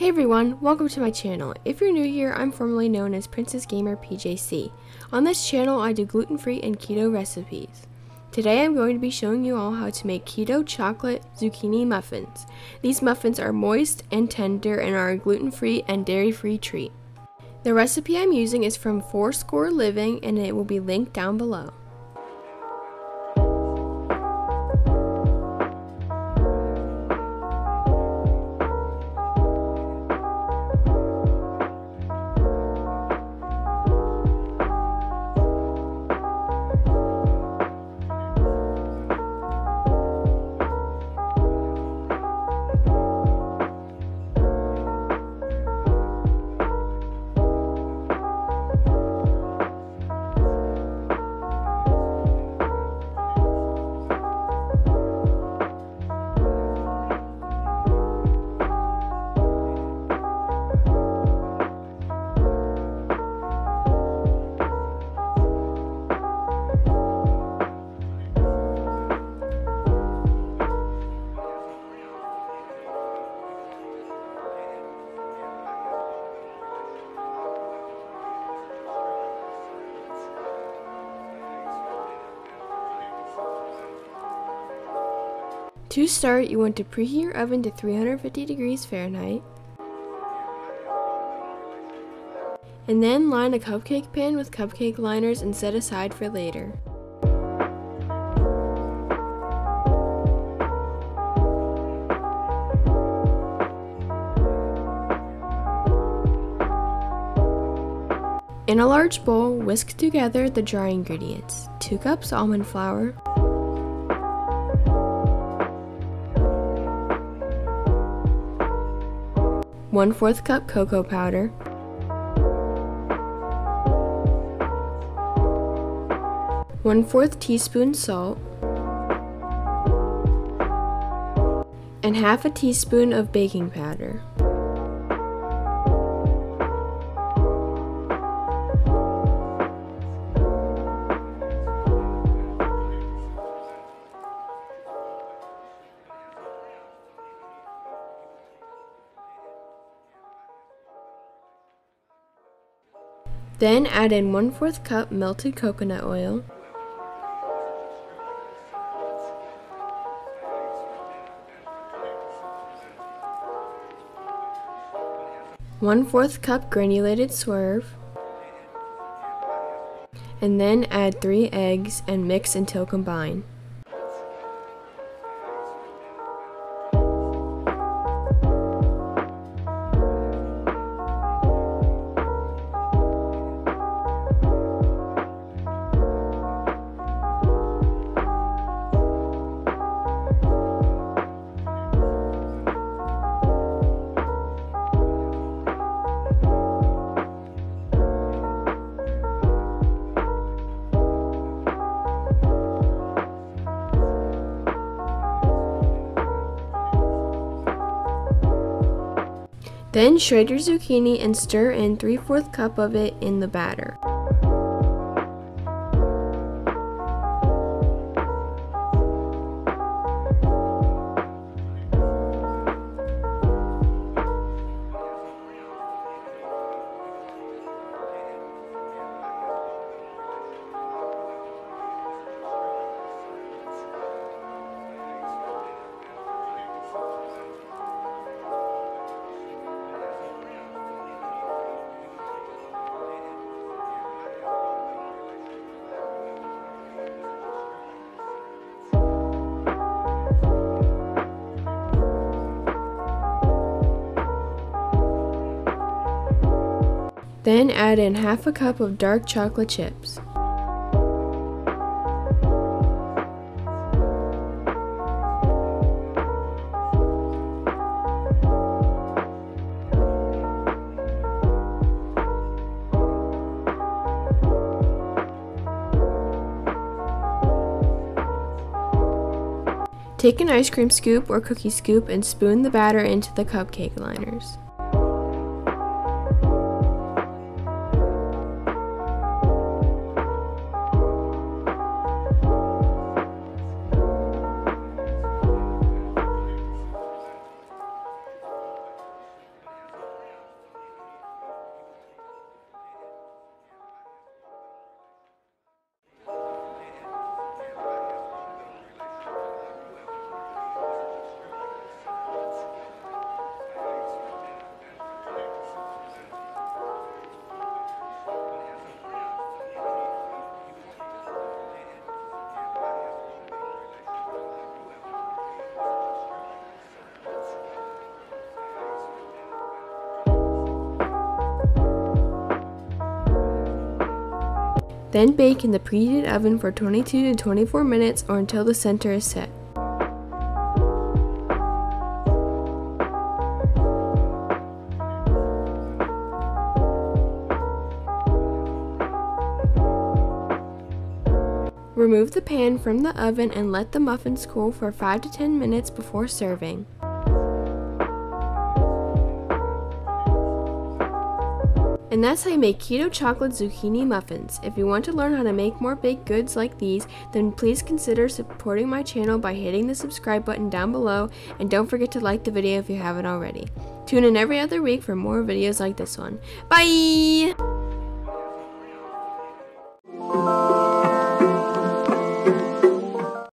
everyone, welcome to my channel. If you're new here, I'm formerly known as Princess Gamer PJC. On this channel, I do gluten-free and keto recipes. Today I'm going to be showing you all how to make keto chocolate zucchini muffins. These muffins are moist and tender and are a gluten-free and dairy-free treat. The recipe I'm using is from Fourscore Living and it will be linked down below. To start, you want to preheat your oven to 350 degrees Fahrenheit. And then line a cupcake pan with cupcake liners and set aside for later. In a large bowl, whisk together the dry ingredients: 2 cups almond flour, 1/4 cup cocoa powder, 1/4 teaspoon salt, and 1/2 teaspoon of baking powder. Then add in 1/4 cup melted coconut oil, 1/4 cup granulated Swerve, and then add 3 eggs and mix until combined. Then shred your zucchini and stir in 3/4 cup of it in the batter. Then add in 1/2 cup of dark chocolate chips. Take an ice cream scoop or cookie scoop and spoon the batter into the cupcake liners. Then bake in the preheated oven for 22 to 24 minutes or until the center is set. Remove the pan from the oven and let the muffins cool for 5 to 10 minutes before serving. And that's how you make keto chocolate zucchini muffins. If you want to learn how to make more baked goods like these, then please consider supporting my channel by hitting the subscribe button down below, and don't forget to like the video if you haven't already. Tune in every other week for more videos like this one. Bye!